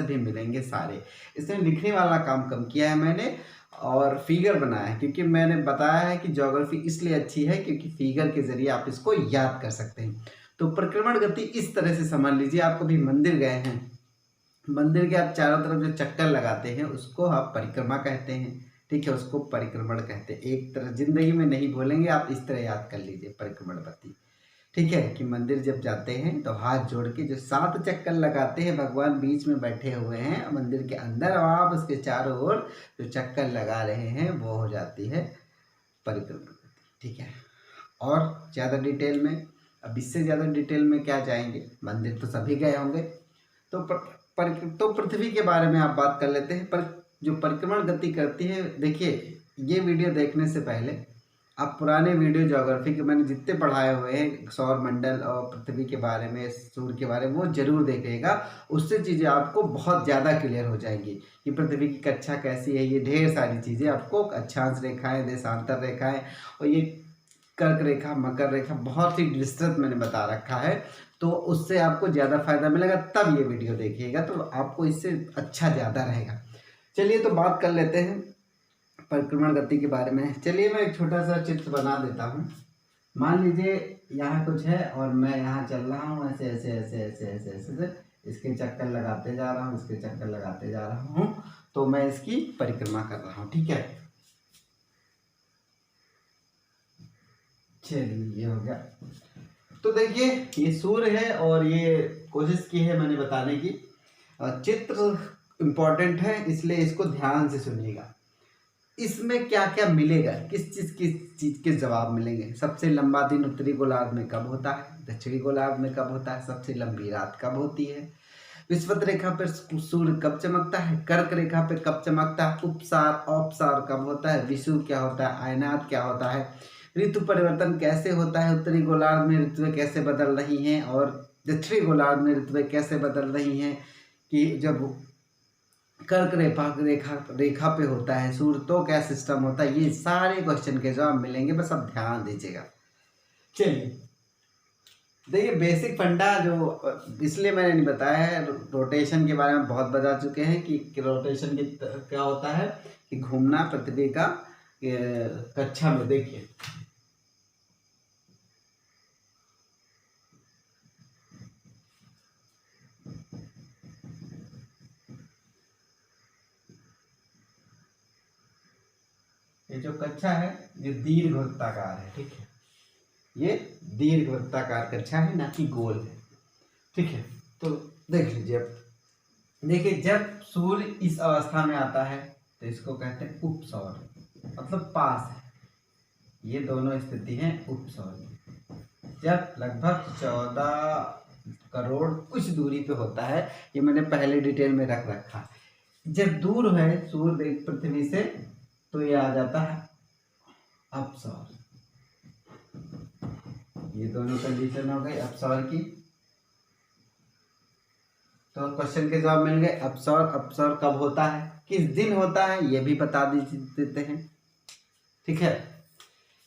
प्रतिशत भी मिलेंगे सारे। इसमें लिखने वाला काम कम किया है मैंने और फिगर बनाया है, क्योंकि मैंने बताया है कि ज्योग्राफी इसलिए अच्छी है क्योंकि फिगर के जरिए आप इसको याद कर सकते हैं। तो परिक्रमण गति इस तरह से समझ लीजिए, आप कभी मंदिर गए हैं, मंदिर के आप चारों तरफ जो चक्कर लगाते हैं उसको आप परिक्रमा कहते हैं, ठीक है, उसको परिक्रमण कहते हैं। एक तरह जिंदगी में नहीं भूलेंगे आप, इस तरह याद कर लीजिए परिक्रमण गति, ठीक है, कि मंदिर जब जाते हैं तो हाथ जोड़ के जो 7 चक्कर लगाते हैं, भगवान बीच में बैठे हुए हैं मंदिर के अंदर और आप उसके चारों ओर जो चक्कर लगा रहे हैं वो हो जाती है परिक्रमण गति, ठीक है। और ज़्यादा डिटेल में, अब इससे ज़्यादा डिटेल में क्या जाएंगे, मंदिर तो सभी गए होंगे, तो तो पृथ्वी के बारे में आप बात कर लेते हैं। पर जो परिक्रमण गति करती है, देखिए ये वीडियो देखने से पहले आप पुराने वीडियो ज्योग्राफी के मैंने जितने पढ़ाए हुए हैं सौर मंडल और पृथ्वी के बारे में, सूर्य के बारे में, वो जरूर देखिएगा। उससे चीज़ें आपको बहुत ज़्यादा क्लियर हो जाएंगी कि पृथ्वी की कक्षा कैसी है। ये ढेर सारी चीज़ें आपको, अक्षांश रेखाएं, देशांतर रेखाएं और ये कर्क रेखा, मकर रेखा, बहुत ही विस्तृत मैंने बता रखा है, तो उससे आपको ज़्यादा फायदा मिलेगा। तब ये वीडियो देखिएगा तो आपको इससे अच्छा ज़्यादा रहेगा। चलिए तो बात कर लेते हैं परिक्रमण गति के बारे में। चलिए मैं एक छोटा सा चित्र बना देता हूँ। मान लीजिए यहाँ कुछ है और मैं यहाँ चल रहा हूँ ऐसे ऐसे ऐसे ऐसे ऐसे ऐसे, इसके चक्कर लगाते जा रहा हूँ, इसके चक्कर लगाते जा रहा हूँ, तो मैं इसकी परिक्रमा कर रहा हूँ, ठीक है। चलिए ये हो गया। तो देखिए ये सूर्य है और ये कोशिश की है मैंने बताने की, चित्र इम्पोर्टेंट है इसलिए इसको ध्यान से सुनिएगा। इसमें क्या क्या मिलेगा, किस चीज़ के जवाब मिलेंगे। सबसे लंबा दिन उत्तरी गोलार्ध में कब होता है, दक्षिणी गोलार्ध में कब होता है, सबसे लंबी रात कब होती है, विषुवत रेखा पर सूर्य कब चमकता है, कर्क रेखा पे कब चमकता है, उपसार औपसार कब होता है, विषुव क्या होता है, आयनात क्या होता है, ऋतु परिवर्तन कैसे होता है, उत्तरी गोलार्ध में ऋतुएं कैसे बदल रही हैं और दक्षिणी गोलार्ध में ऋतुएं कैसे बदल रही हैं, कि जब कर्क रेखा पे होता है सूर्य तो क्या सिस्टम होता है। ये सारे क्वेश्चन के जवाब मिलेंगे, बस अब ध्यान दीजिएगा। चलिए देखिए बेसिक फंडा जो इसलिए मैंने नहीं बताया है, रोटेशन के बारे में बहुत बता चुके हैं कि रोटेशन की क्या होता है, कि घूमना पृथ्वी का कक्षा में। देखिए ये जो कक्षा है ये दीर्घ वृत्ताकार है, ठीक है, ये दीर्घ वृत्ताकार कक्षा है ना कि गोल है, ठीक है। तो देख लीजिए, अब देखिए जब सूर्य इस अवस्था में आता है तो इसको कहते हैं उपसौर, मतलब पास है, ये दोनों स्थिति हैं उपसौर। जब लगभग 14 करोड़ कुछ दूरी पे होता है, ये मैंने पहले डिटेल में रख रखा है। जब दूर है सूर्य पृथ्वी से तो ये आ जाता है अपसौर। ये दोनों कंडीशन हो गई अपसौर की। तो क्वेश्चन के जवाब मिल गए। अपसौर कब होता है, किस दिन होता है, ये भी बता देते हैं, ठीक है।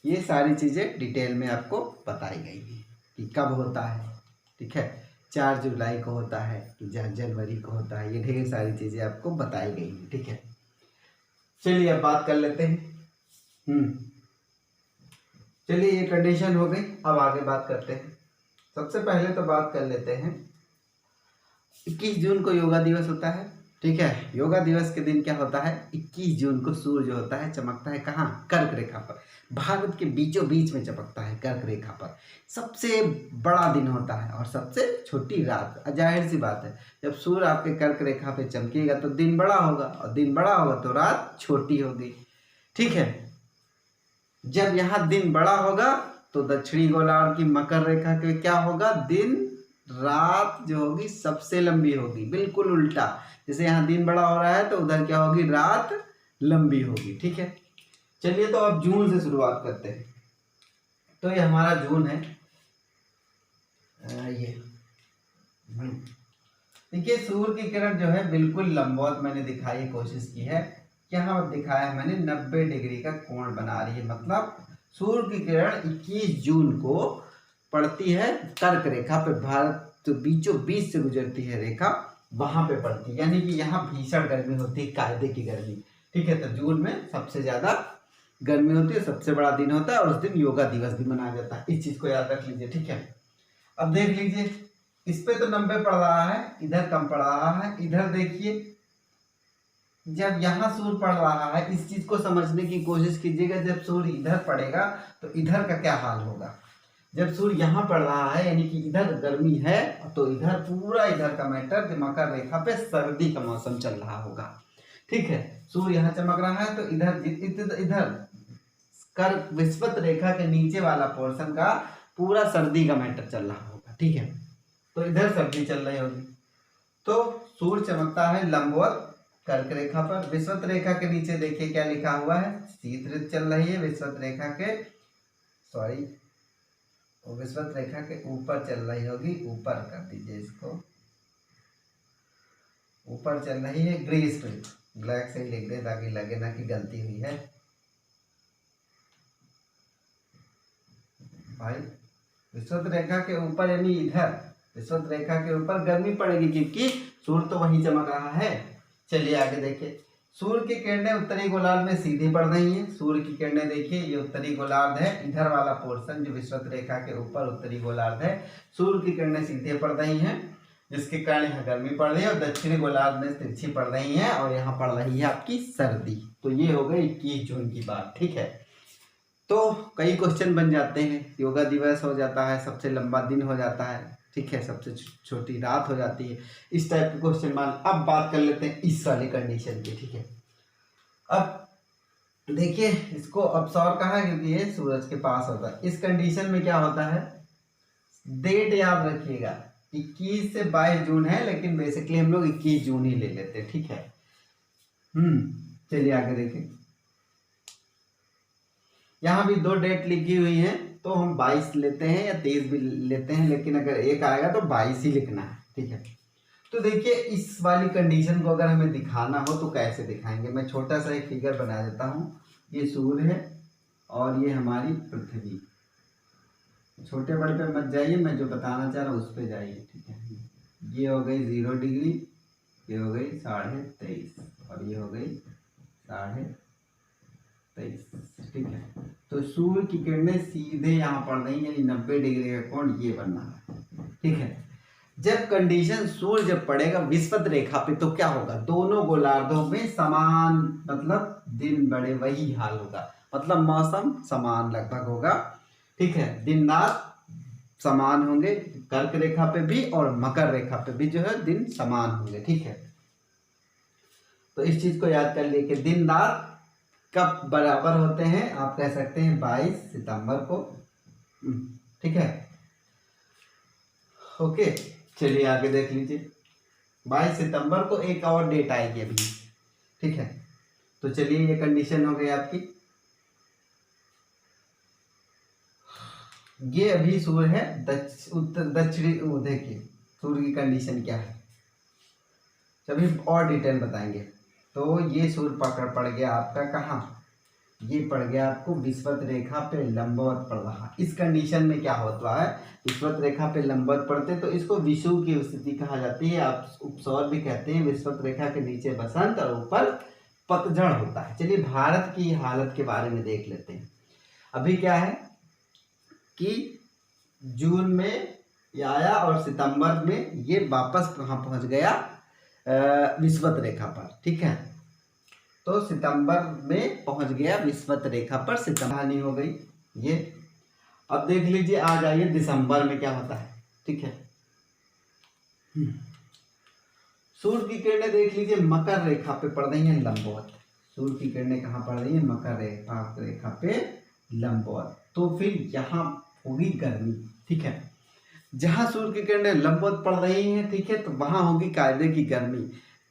ये सारी चीजें डिटेल में आपको बताई गई है कि कब होता है, ठीक है, 4 जुलाई को होता है कि जनवरी को होता है, ये ढेर सारी चीजें आपको बताई गई हैं, ठीक है। चलिए अब बात कर लेते हैं। चलिए ये कंडीशन हो गई, अब आगे बात करते हैं। सबसे पहले तो बात कर लेते हैं 21 जून को योगा दिवस होता है, ठीक है। योगा दिवस के दिन क्या होता है, 21 जून को सूर्य जो होता है चमकता है कहाँ, कर्क रेखा पर, भारत के बीचों बीच में चमकता है कर्क रेखा पर। सबसे बड़ा दिन होता है और सबसे छोटी रात। जाहिर सी बात है जब सूर्य आपके कर्क रेखा पे चमकेगा तो दिन बड़ा होगा और दिन बड़ा होगा तो रात छोटी होगी, ठीक है। जब यहाँ दिन बड़ा होगा तो दक्षिणी गोलार्ध की मकर रेखा के क्या होगा, दिन रात जो होगी सबसे लंबी होगी, बिल्कुल उल्टा। जैसे यहाँ दिन बड़ा हो रहा है तो उधर क्या होगी, रात लंबी होगी, ठीक है। चलिए तो अब जून से शुरुआत करते हैं। तो ये हमारा जून है, ये देखिए सूर्य की किरण जो है बिल्कुल लंबवत मैंने दिखाई कोशिश की है। यहाँ दिखाया मैंने 90 डिग्री का कोण बना रही है, मतलब सूर्य की किरण 21 जून को पड़ती है कर्क रेखा पे, भारत तो बीचों बीच से गुजरती है रेखा वहां पे पड़ती है, यानी कि यहाँ भीषण गर्मी होती है, कायदे की गर्मी। ठीक है, तो जून में सबसे ज्यादा गर्मी होती है, सबसे बड़ा दिन होता है और उस दिन योगा दिवस भी मनाया जाता है। इस चीज को याद रख लीजिए। ठीक है, अब देख लीजिए, इस पे तो 90 पड़ रहा है, इधर कम पड़ रहा है। इधर देखिए, जब यहाँ सूर्य पड़ रहा है, इस चीज को समझने की कोशिश कीजिएगा, जब सूर्य इधर पड़ेगा तो इधर का क्या हाल होगा। जब सूर्य यहाँ पड़ रहा है यानी कि इधर गर्मी है, तो इधर पूरा इधर का मैटर मकर रेखा पे सर्दी का मौसम चल रहा होगा। ठीक है, सूर्य यहाँ चमक रहा है तो इधर कर विषुवत रेखा के नीचे वाला पोर्शन का पूरा सर्दी का मैटर चल रहा होगा। ठीक है, तो इधर सर्दी चल रही होगी। तो सूर्य चमकता है लंबवत कर्क रेखा पर। विषुवत रेखा के नीचे देखिए क्या लिखा हुआ है, शीत ऋतु चल रही है। विषुवत रेखा के विषुवत रेखा के ऊपर चल रही होगी, ऊपर कर दीजिए इसको, ऊपर चल रही है ग्रीष्म ऋतु। ब्लैक से ही लिख दे ताकि लगे ना कि गलती हुई है भाई। विषुवत रेखा के ऊपर यानी इधर विषुवत रेखा के ऊपर गर्मी पड़ेगी क्योंकि सूर्य तो वहीं चमक रहा है। चलिए आगे देखिए, सूर्य की किरणें उत्तरी गोलार्ध में सीधी पड़ रही हैं। सूर्य की किरणें देखिए, ये उत्तरी गोलार्ध है, इधर वाला पोर्शन जो विषुवत रेखा के ऊपर उत्तरी गोलार्ध है, सूर्य की किरणें सीधे पड़ रही हैं, जिसके कारण यहाँ गर्मी पड़ रही है। और दक्षिणी गोलार्ध में तिरछी पड़ रही है और यहाँ पड़ रही है आपकी सर्दी। तो ये हो गई 21 जून की बात। ठीक है, तो कई क्वेश्चन बन जाते हैं, योगा दिवस हो जाता है, सबसे लंबा दिन हो जाता है। ठीक है, सबसे छोटी रात हो जाती है, इस टाइप के क्वेश्चन मान। अब बात कर लेते हैं इस वाली कंडीशन की। ठीक है, अब देखिए, इसको अपसौर कहा है क्योंकि ये सूरज के पास होता है। इस कंडीशन में क्या होता है, डेट याद रखिएगा, 21 से 22 जून है, लेकिन बेसिकली हम लोग 21 जून ही ले लेते हैं। ठीक है, चलिए आगे देखें, यहाँ भी 2 डेट लिखी हुई है, तो हम 22 लेते हैं या 23 भी लेते हैं, लेकिन अगर एक आएगा तो 22 ही लिखना है। ठीक है, तो देखिए, इस वाली कंडीशन को अगर हमें दिखाना हो तो कैसे दिखाएंगे। मैं छोटा सा एक फिगर बना देता हूँ। ये सूर्य है और ये हमारी पृथ्वी। छोटे बड़े पे मत जाइए, मैं जो बताना चाह रहा हूँ उस पे जाइए। ठीक है, ये हो गई 0 डिग्री, ये हो गई 23.5 और ये हो गई 23.5। ठीक है, तो सूर्य की किरणें सीधे यहाँ पड़ रही यानी 90 डिग्री का कोण ये बनना है। ठीक है, जब कंडीशन सूर्य जब पड़ेगा विषुवत रेखा पे तो क्या होगा, दोनों गोलार्धों में समान, मतलब दिन बड़े वही हाल होगा, मतलब मौसम समान लगभग होगा। ठीक है, दिन रात समान होंगे, कर्क रेखा पे भी और मकर रेखा पे भी जो है दिन समान होंगे। ठीक है, तो इस चीज को याद कर लिए कि दिन रात कब बराबर होते हैं, आप कह सकते हैं 22 सितंबर को। ठीक है, ओके, चलिए आगे देख लीजिए, 22 सितंबर को एक और डेट आएगी अभी। ठीक है, तो चलिए ये कंडीशन हो गई आपकी। ये अभी सूर्य है उत्तर दक्षिणी, देखिए सूर्य की कंडीशन क्या है, अभी और डिटेल बताएंगे। तो ये सूर्य पड़ गया आपका कहाँ, ये पड़ गया आपको विषुवत रेखा पे लंबवत पड़ रहा। इस कंडीशन में क्या होता है, विषुवत रेखा पे लंबवत पड़ते तो इसको विषुव की स्थिति कहा जाती है, आप उपसौर भी कहते हैं। विषुवत रेखा के नीचे बसंत और ऊपर पतझड़ होता है। चलिए भारत की हालत के बारे में देख लेते हैं। अभी क्या है कि जून में आया और सितंबर में ये वापस कहाँ पहुंच गया, विषुवत रेखा पर। ठीक है, तो सितंबर में पहुंच गया विषुवत रेखा पर, सितंबर हानि हो गई ये। अब देख लीजिए, आ जाइए दिसंबर में क्या होता है। ठीक है, सूर्य की किरणें देख लीजिए मकर रेखा पे पड़ रही हैं लंबवत। सूर्य की किरणें कहाँ पड़ रही है, मकर रेखा पे लंबवत। तो फिर यहाँ होगी गर्मी। ठीक है, जहां सूर्य की किरणें लंबवत पड़ रही हैं, ठीक है, तो वहां होगी कायदे की गर्मी।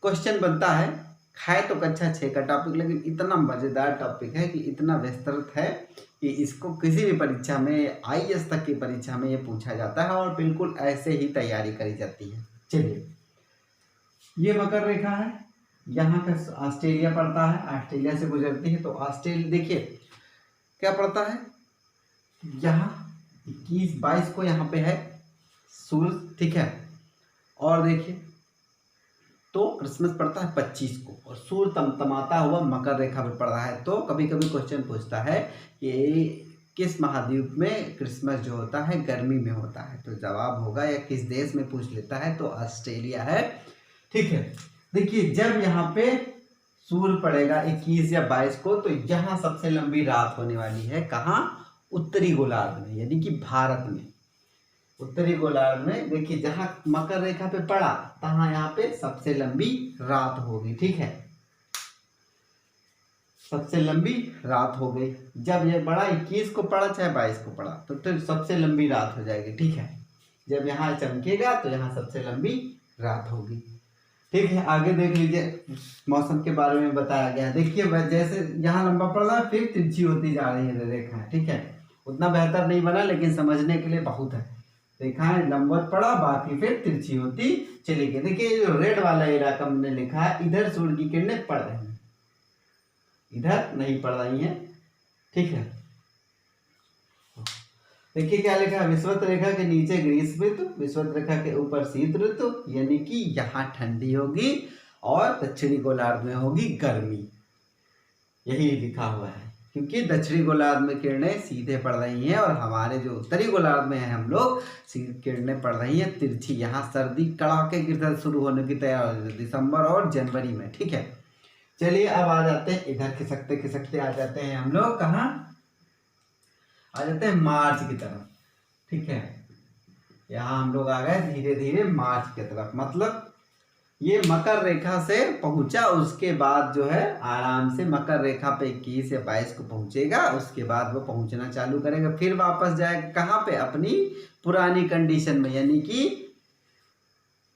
क्वेश्चन बनता है, है तो कक्षा 6 का टॉपिक, लेकिन इतना मजेदार टॉपिक है कि इतना विस्तृत है कि इसको किसी भी परीक्षा में, आईएएस तक की परीक्षा में ये पूछा जाता है और बिल्कुल ऐसे ही तैयारी करी जाती है। चलिए, ये मकर रेखा है, यहाँ का ऑस्ट्रेलिया पड़ता है, ऑस्ट्रेलिया से गुजरती है। तो ऑस्ट्रेलिया देखिए क्या पड़ता है, यहाँ 21-22 को यहाँ पे है सूर्य। ठीक है, और देखिए तो क्रिसमस पड़ता है 25 को और सूर्य तमतमाता हुआ मकर रेखा पर पड़ रहा है। तो कभी कभी क्वेश्चन पूछता है कि किस महाद्वीप में क्रिसमस जो होता है गर्मी में होता है, तो जवाब होगा, या किस देश में पूछ लेता है तो ऑस्ट्रेलिया है। ठीक है, देखिए जब यहाँ पे सूर्य पड़ेगा 21 या 22 को, तो यहाँ सबसे लंबी रात होने वाली है। कहाँ? उत्तरी गोलार्ध में, यानी कि भारत में। उत्तरी गोलार्ध में देखिए जहाँ मकर रेखा पे पड़ा तहाँ यहाँ पे सबसे लंबी रात होगी। ठीक है, सबसे लंबी रात हो गई। जब ये बड़ा 21 को पड़ा चाहे 22 को पड़ा तो सबसे लंबी रात हो जाएगी। ठीक है, जब यहाँ चमकेगा तो यहाँ सबसे लंबी रात होगी। ठीक है, आगे देख लीजिए, मौसम के बारे में बताया गया है। देखिए जैसे यहाँ लंबा पड़ रहा है फिर तिरछी होती जा रही है रेखा। ठीक है, उतना बेहतर नहीं बना लेकिन समझने के लिए बहुत है। रेखाएं लंबवत पड़ा, बाकी फिर तिरछी होती चली गई। देखिए जो रेड वाला इलाका हमने लिखा है, इधर सूर्य की किरणें पड़ रही हैं, इधर नहीं पड़ रही हैं। ठीक है, देखिए क्या लिखा है, विषुवत रेखा के नीचे ग्रीष्म ऋतु, विषुवत रेखा के ऊपर शीत ऋतु, यानी कि यहाँ ठंडी होगी और दक्षिणी गोलार्ध में होगी गर्मी। यही लिखा हुआ है, क्योंकि दक्षिणी गोलार्ध में किरणें सीधे पड़ रही हैं और हमारे जो उत्तरी गोलार्ध में है हम लोग किरणें पड़ रही हैं तिरछी। यहाँ सर्दी कड़ाके की तरह शुरू होने की तैयारी हो दिसंबर और जनवरी में। ठीक है, चलिए अब आ जाते हैं इधर, खिसकते खिसकते आ जाते हैं हम लोग कहाँ, आ जाते हैं मार्च की तरफ। ठीक है, यहाँ हम लोग आ गए धीरे धीरे मार्च की तरफ। मतलब ये मकर रेखा से पहुंचा, उसके बाद जो है आराम से मकर रेखा पे 21 या 22 को पहुंचेगा, उसके बाद वो पहुंचना चालू करेगा, फिर वापस जाएगा कहाँ पे, अपनी पुरानी कंडीशन में, यानी कि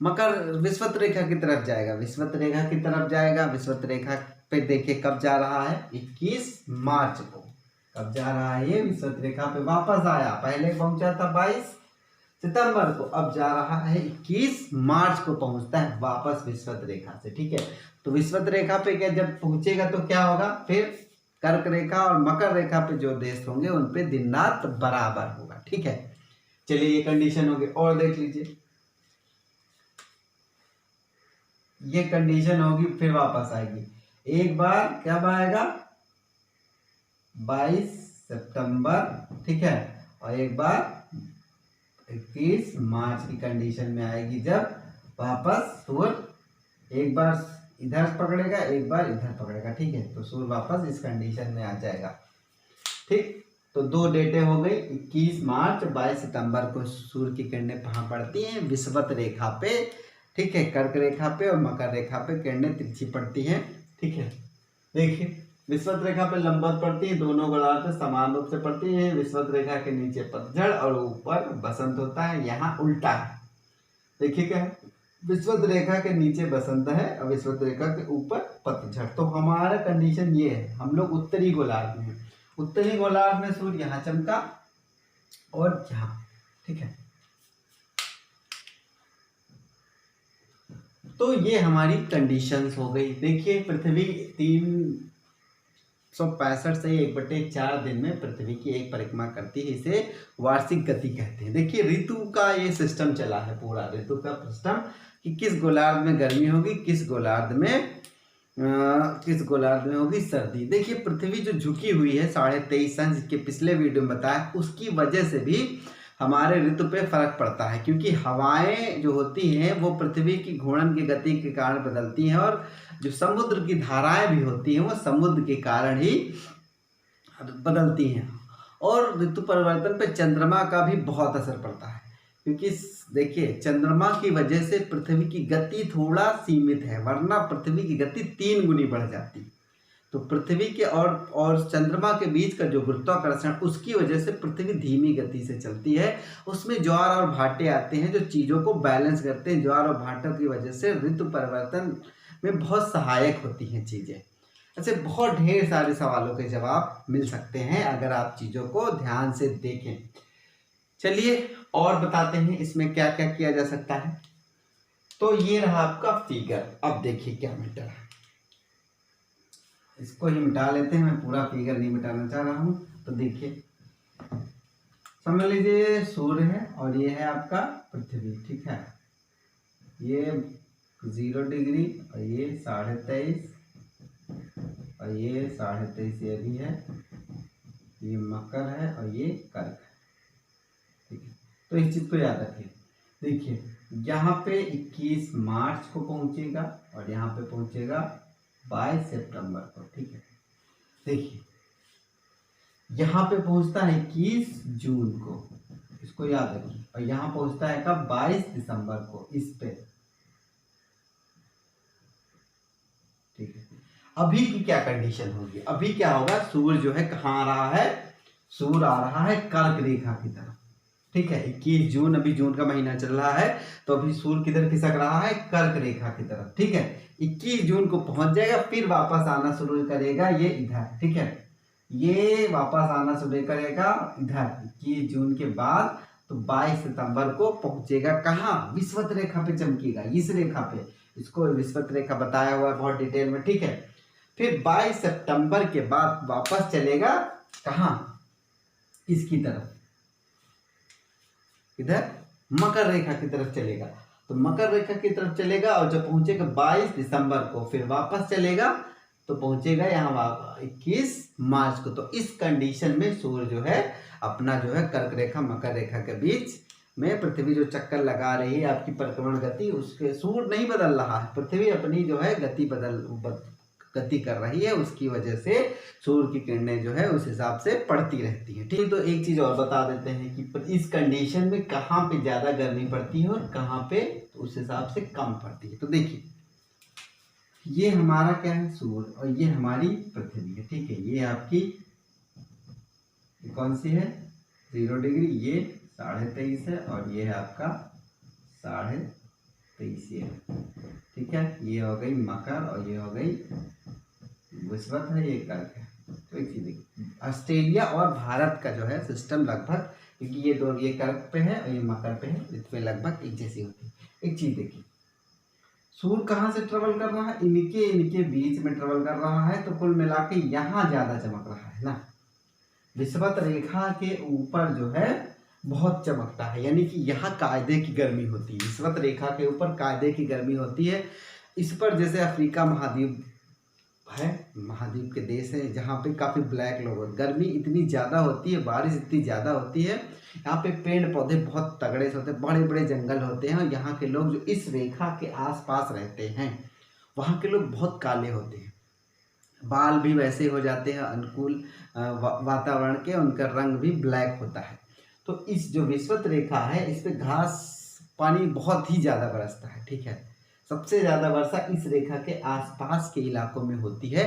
मकर विषुवत रेखा की तरफ जाएगा। विषुवत रेखा की तरफ जाएगा, विषुवत रेखा पे देखिए कब जा रहा है, 21 मार्च को। कब जा रहा है ये, विषुवत रेखा पे वापस आया, पहले पहुंचा था 22 सितंबर को, अब जा रहा है 21 मार्च को पहुंचता है वापस विषुवत रेखा से। ठीक है, तो विषुवत रेखा पे क्या जब पहुंचेगा तो क्या होगा, फिर कर्क रेखा और मकर रेखा पे जो देश होंगे उन पे दिन रात बराबर होगा। ठीक है, चलिए ये कंडीशन होगी। और देख लीजिए ये कंडीशन होगी, फिर वापस आएगी। एक बार कब आएगा, 22 सितंबर। ठीक है, और एक बार 21 मार्च की कंडीशन में आएगी, जब वापस सूर्य एक बार इधर पकड़ेगा एक बार इधर पकड़ेगा। ठीक है, तो सूर्य वापस इस कंडीशन में आ जाएगा। ठीक, तो दो डेटें हो गई, 21 मार्च 22 सितंबर को सूर्य की किरणें कहाँ पड़ती हैं, विषुवत रेखा पे। ठीक है, कर्क रेखा पे और मकर रेखा पे किरणें तिरछी पड़ती हैं। ठीक है, देखिए विषुवत रेखा पे लंबवत पड़ती है, दोनों गोलार्ध पे समान रूप से पड़ती है। विषुवत रेखा के नीचे पतझड़ और ऊपर बसंत होता है, यहाँ उल्टा है। देखिए क्या है, विषुवत रेखा के नीचे बसंत है और विषुवत रेखा के ऊपर पतझड़। तो हमारा कंडीशन ये है, हम लोग उत्तरी गोलार्ध में, उत्तरी गोलार्ध में सूर्य यहाँ चमका और यहाँ। ठीक है, तो ये हमारी कंडीशंस हो गई। देखिए पृथ्वी 365 से 1/4 दिन में पृथ्वी की एक परिक्रमा करती है, इसे वार्षिक गति कहते हैं। देखिए ऋतु का ये सिस्टम चला है, पूरा ऋतु का सिस्टम, कि किस गोलार्ध में गर्मी होगी, किस गोलार्ध में होगी सर्दी। देखिए पृथ्वी जो झुकी हुई है 23.5 अंश, जिसके पिछले वीडियो में बताया, उसकी वजह से भी हमारे ऋतु पे फर्क पड़ता है, क्योंकि हवाएं जो होती हैं वो पृथ्वी की घूर्णन की गति के कारण बदलती हैं, और जो समुद्र की धाराएं भी होती हैं वो समुद्र के कारण ही बदलती हैं। और ऋतु परिवर्तन पे चंद्रमा का भी बहुत असर पड़ता है, क्योंकि देखिए चंद्रमा की वजह से पृथ्वी की गति थोड़ा सीमित है, वरना पृथ्वी की गति 3 गुनी बढ़ जाती। तो पृथ्वी के और चंद्रमा के बीच का जो गुरुत्वाकर्षण, उसकी वजह से पृथ्वी धीमी गति से चलती है। उसमें ज्वार और भाटे आते हैं जो चीज़ों को बैलेंस करते हैं। ज्वार और भाटों की वजह से ऋतु परिवर्तन में बहुत सहायक होती हैं चीज़ें। ऐसे बहुत ढेर सारे सवालों के जवाब मिल सकते हैं अगर आप चीज़ों को ध्यान से देखें। चलिए और बताते हैं इसमें क्या क्या किया जा सकता है। तो ये रहा आपका फिगर। अब देखिए क्या मिटा है, इसको ही मिटा लेते हैं, मैं पूरा फिगर नहीं मिटाना चाह रहा हूँ। तो देखिए समझ लीजिए सूर्य है और ये है आपका पृथ्वी। ठीक है, ये 0 डिग्री, और ये 23.5, और ये 23.5 ये भी है, ये मकर है और ये कर्क है। ठीक है, तो इस चीज को याद रखिए। देखिए यहाँ पे 21 मार्च को पहुंचेगा और यहाँ पे पहुंचेगा 22 सितंबर को। ठीक है, देखिए यहाँ पे पहुंचता है 21 जून को, इसको याद रखिए, और यहाँ पहुंचता है कब, 22 दिसंबर को इस पे। ठीक है, अभी की क्या कंडीशन होगी, अभी क्या होगा, सूर्य जो है कहाँ आ रहा है, सूर्य आ रहा है कर्क रेखा की तरफ। ठीक है, 21 जून, अभी जून का महीना चल रहा है, तो अभी सूर्य किधर खिसक रहा है, कर्क रेखा की तरफ। ठीक है, 21 जून को पहुंच जाएगा, फिर वापस आना शुरू करेगा ये इधर। ठीक है, ये वापस आना शुरू करेगा इधर 21 जून के बाद, तो 22 सितंबर को पहुंचेगा कहाँ, विषुवत रेखा पे चमकेगा, इस रेखा पे, इसको विषुवत रेखा बताया हुआ है बहुत डिटेल में। ठीक है, फिर 22 सितंबर के बाद वापस चलेगा कहाँ, इसकी तरफ, इधर मकर रेखा की तरफ चलेगा। तो मकर रेखा की तरफ चलेगा और जब पहुंचेगा 22 दिसंबर को, फिर वापस चलेगा तो पहुंचेगा यहाँ 21 मार्च को। तो इस कंडीशन में सूर्य जो है अपना जो है कर्क रेखा मकर रेखा के बीच में, पृथ्वी जो चक्कर लगा रही है आपकी परिक्रमण गति, उसके सूर्य नहीं बदल रहा है, पृथ्वी अपनी जो है गति कर रही है, उसकी वजह से सूर्य की किरणें जो है उस हिसाब से पड़ती रहती है। ठीक, तो एक चीज और बता देते हैं कि इस कंडीशन में कहाँ पे ज्यादा गर्मी पड़ती है और कहाँ पे तो उस हिसाब से कम पड़ती है। तो देखिए ये हमारा क्या है, सूर्य, और ये हमारी पृथ्वी है। ठीक है, ये आपकी कौन सी है, 0 डिग्री, ये 23.5 है, और ये है आपका 23.5 है। ठीक है, ये हो गई मकर और ये हो गई विषुवत है, ये कर्क है। तो एक चीज देखिए, ऑस्ट्रेलिया और भारत का जो है सिस्टम लगभग, क्योंकि ये दोनों, ये कर्क पे है और ये मकर पे है, इसमें लगभग एक जैसी होती है। एक चीज देखिए, सूर्य कहाँ से ट्रेवल कर रहा है, इनके बीच में ट्रेवल कर रहा है, तो कुल मिला के यहाँ ज्यादा चमक रहा है ना, विषुवत रेखा के ऊपर जो है बहुत चमकता है, यानी कि यहाँ कायदे की गर्मी होती है, विषुवत रेखा के ऊपर कायदे की गर्मी होती है। इस पर जैसे अफ्रीका महाद्वीप है, महाद्वीप के देश हैं जहाँ पे काफ़ी ब्लैक लोग, गर्मी इतनी ज़्यादा होती है, बारिश इतनी ज़्यादा होती है, यहाँ पे पेड़ पौधे बहुत तगड़े से होते हैं, बड़े बड़े जंगल होते हैं, और यहाँ के लोग जो इस रेखा के आसपास रहते हैं वहाँ के लोग बहुत काले होते हैं, बाल भी वैसे हो जाते हैं, अनुकूल वातावरण के, उनका रंग भी ब्लैक होता है। तो इस जो विषुवत रेखा है इस पे घास पानी बहुत ही ज़्यादा बरसता है। ठीक है, सबसे ज़्यादा वर्षा इस रेखा के आसपास के इलाकों में होती है।